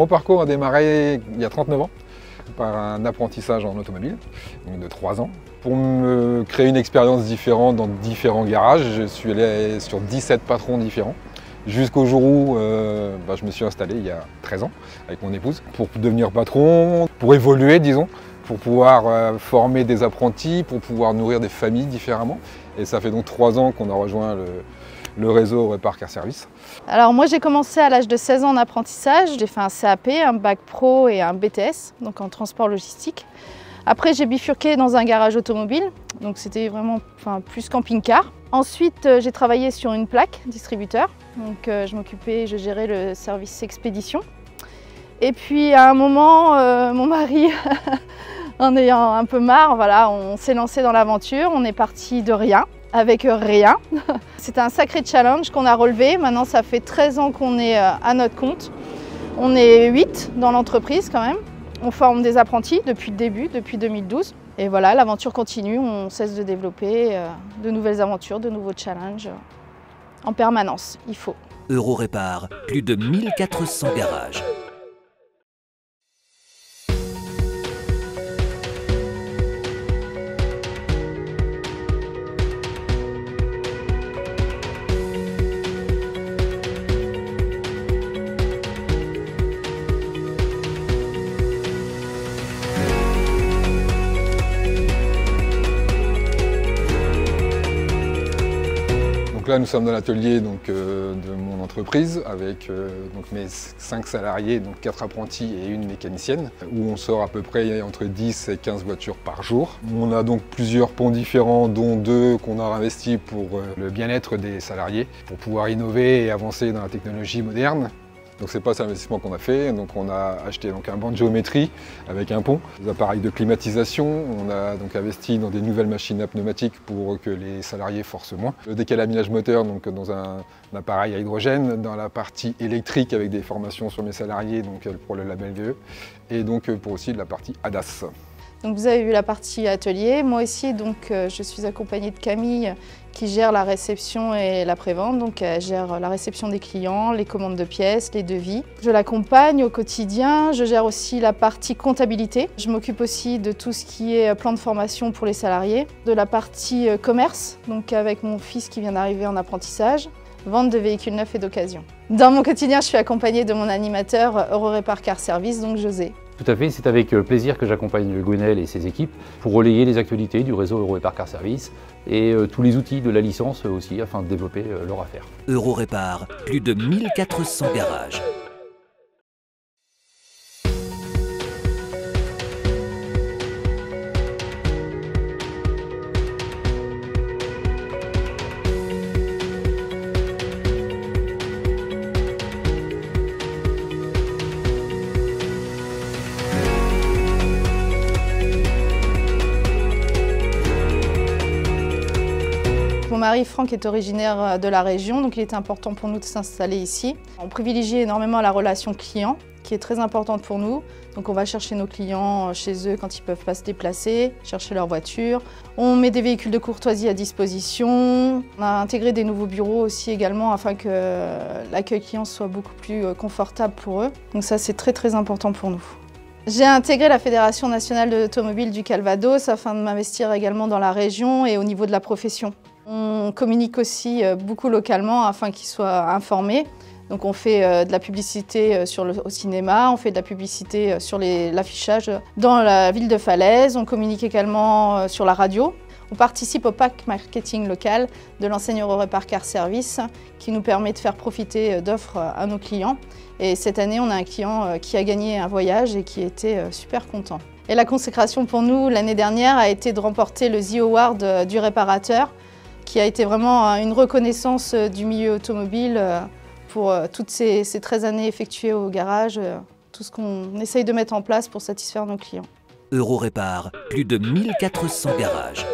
mon parcours a démarré il y a 39 ans par un apprentissage en automobile, donc de 3 ans. Pour me créer une expérience différente dans différents garages, je suis allé sur 17 patrons différents. Jusqu'au jour où je me suis installé il y a 13 ans avec mon épouse pour devenir patron, pour évoluer disons, pour pouvoir former des apprentis, pour pouvoir nourrir des familles différemment. Et ça fait donc 3 ans qu'on a rejoint le réseau Eurorepar Car Service. Alors moi j'ai commencé à l'âge de 16 ans en apprentissage, j'ai fait un CAP, un bac pro et un BTS, donc en transport logistique. Après j'ai bifurqué dans un garage automobile, donc c'était vraiment plus camping-car. Ensuite j'ai travaillé sur une plaque distributeur, donc je gérais le service expédition. Et puis à un moment, mon mari, en ayant un peu marre, voilà, on s'est lancé dans l'aventure, on est parti de rien. Avec rien. C'était un sacré challenge qu'on a relevé. Maintenant, ça fait 13 ans qu'on est à notre compte. On est 8 dans l'entreprise quand même. On forme des apprentis depuis le début, depuis 2012. Et voilà, l'aventure continue, on cesse de développer de nouvelles aventures, de nouveaux challenges en permanence, il faut. Eurorepar, plus de 1400 garages. Donc là, nous sommes dans l'atelier de mon entreprise avec mes 5 salariés, donc 4 apprentis et une mécanicienne, où on sort à peu près entre 10 et 15 voitures par jour. On a donc plusieurs ponts différents, dont 2 qu'on a investis pour le bien-être des salariés, pour pouvoir innover et avancer dans la technologie moderne. Donc c'est pas cet investissement qu'on a fait, donc on a acheté un banc de géométrie avec un pont, des appareils de climatisation, on a donc investi dans des nouvelles machines à pneumatiques pour que les salariés forcent moins. Le décalage moteur donc dans un appareil à hydrogène, dans la partie électrique avec des formations sur mes salariés donc pour le label VE et donc pour aussi de la partie ADAS. Donc vous avez vu la partie atelier, moi aussi donc, je suis accompagnée de Camille qui gère la réception et la prévente, donc elle gère la réception des clients, les commandes de pièces, les devis. Je l'accompagne au quotidien, je gère aussi la partie comptabilité. Je m'occupe aussi de tout ce qui est plan de formation pour les salariés, de la partie commerce, donc avec mon fils qui vient d'arriver en apprentissage, vente de véhicules neufs et d'occasion. Dans mon quotidien, je suis accompagnée de mon animateur Eurorepar Car Service, donc José. Tout à fait, c'est avec plaisir que j'accompagne Gwenel et ses équipes pour relayer les actualités du réseau Eurorepar Car Service et tous les outils de la licence aussi afin de développer leur affaire. Eurorepar, plus de 1400 garages. Mon mari Franck est originaire de la région, donc il était important pour nous de s'installer ici. On privilégie énormément la relation client, qui est très importante pour nous. Donc on va chercher nos clients chez eux quand ils ne peuvent pas se déplacer, chercher leur voiture. On met des véhicules de courtoisie à disposition. On a intégré des nouveaux bureaux aussi également afin que l'accueil client soit beaucoup plus confortable pour eux. Donc ça c'est très important pour nous. J'ai intégré la Fédération nationale de l'automobile du Calvados afin de m'investir également dans la région et au niveau de la profession. On communique aussi beaucoup localement afin qu'ils soient informés. Donc on fait de la publicité au cinéma, on fait de la publicité sur l'affichage dans la ville de Falaise, on communique également sur la radio. On participe au pack marketing local de l'enseigne Eurorepar Car Service qui nous permet de faire profiter d'offres à nos clients. Et cette année, on a un client qui a gagné un voyage et qui était super content. Et la consécration pour nous l'année dernière a été de remporter le The Award du réparateur, qui a été vraiment une reconnaissance du milieu automobile pour toutes ces 13 années effectuées au garage, tout ce qu'on essaye de mettre en place pour satisfaire nos clients. Eurorepar, plus de 1400 garages.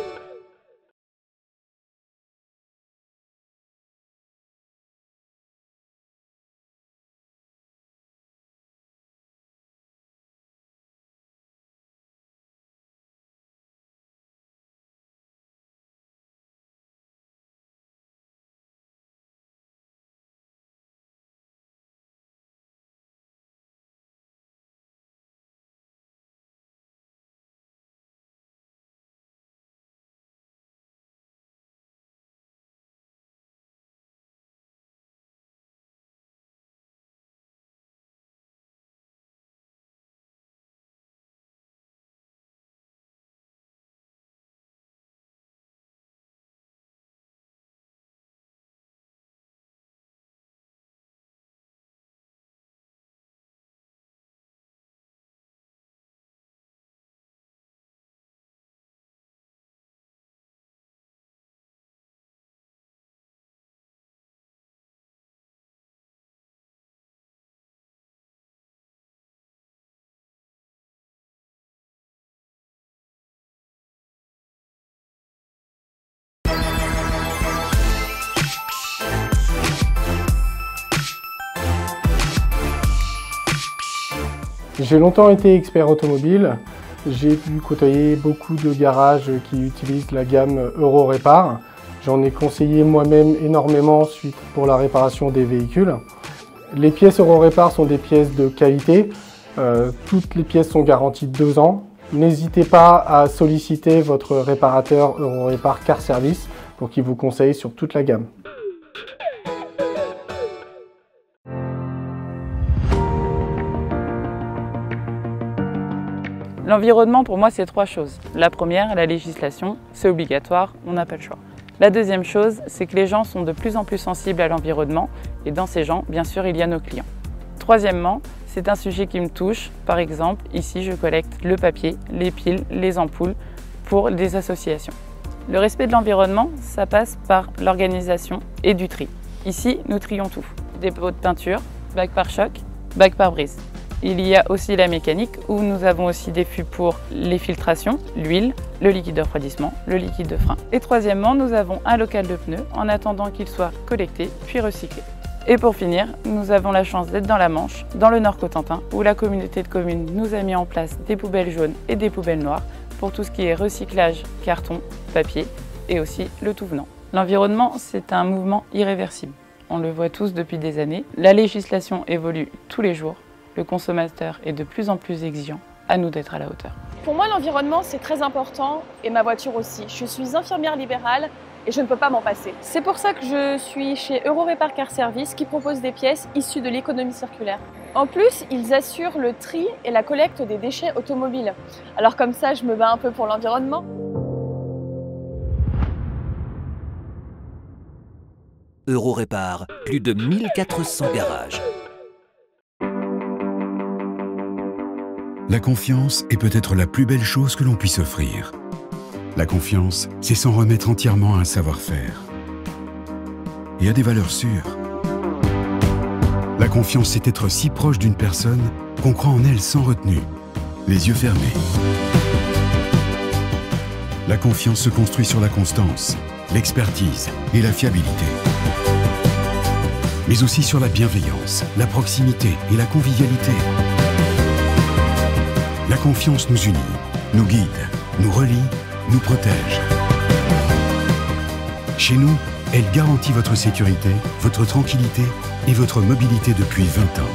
J'ai longtemps été expert automobile. J'ai pu côtoyer beaucoup de garages qui utilisent la gamme Eurorépar. J'en ai conseillé moi-même énormément pour la réparation des véhicules. Les pièces Eurorépar sont des pièces de qualité. Toutes les pièces sont garanties 2 ans. N'hésitez pas à solliciter votre réparateur Eurorépar Car Service pour qu'il vous conseille sur toute la gamme. L'environnement, pour moi, c'est 3 choses. La première, la législation, c'est obligatoire, on n'a pas le choix. La deuxième chose, c'est que les gens sont de plus en plus sensibles à l'environnement et dans ces gens, bien sûr, il y a nos clients. Troisièmement, c'est un sujet qui me touche. Par exemple, ici, je collecte le papier, les piles, les ampoules pour des associations. Le respect de l'environnement, ça passe par l'organisation et du tri. Ici, nous trions tout. Des pots de peinture, bacs par choc, bacs par brise. Il y a aussi la mécanique où nous avons aussi des fûts pour les filtrations, l'huile, le liquide de refroidissement, le liquide de frein. Et troisièmement, nous avons un local de pneus en attendant qu'il soit collecté puis recyclé. Et pour finir, nous avons la chance d'être dans la Manche, dans le Nord-Cotentin, où la communauté de communes nous a mis en place des poubelles jaunes et des poubelles noires pour tout ce qui est recyclage, carton, papier et aussi le tout venant. L'environnement, c'est un mouvement irréversible. On le voit tous depuis des années. La législation évolue tous les jours. Le consommateur est de plus en plus exigeant, à nous d'être à la hauteur. Pour moi, l'environnement, c'est très important et ma voiture aussi. Je suis infirmière libérale et je ne peux pas m'en passer. C'est pour ça que je suis chez Eurorépar Car Service qui propose des pièces issues de l'économie circulaire. En plus, ils assurent le tri et la collecte des déchets automobiles. Alors comme ça, je me bats un peu pour l'environnement. Eurorépar, plus de 1400 garages. La confiance est peut-être la plus belle chose que l'on puisse offrir. La confiance, c'est s'en remettre entièrement à un savoir-faire et à des valeurs sûres. La confiance, c'est être si proche d'une personne qu'on croit en elle sans retenue, les yeux fermés. La confiance se construit sur la constance, l'expertise et la fiabilité. Mais aussi sur la bienveillance, la proximité et la convivialité. La confiance nous unit, nous guide, nous relie, nous protège. Chez nous, elle garantit votre sécurité, votre tranquillité et votre mobilité depuis 20 ans.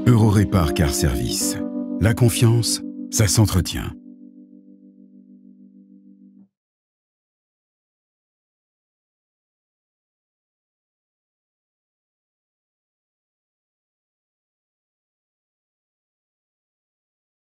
Eurorépar Car Service. La confiance, ça s'entretient.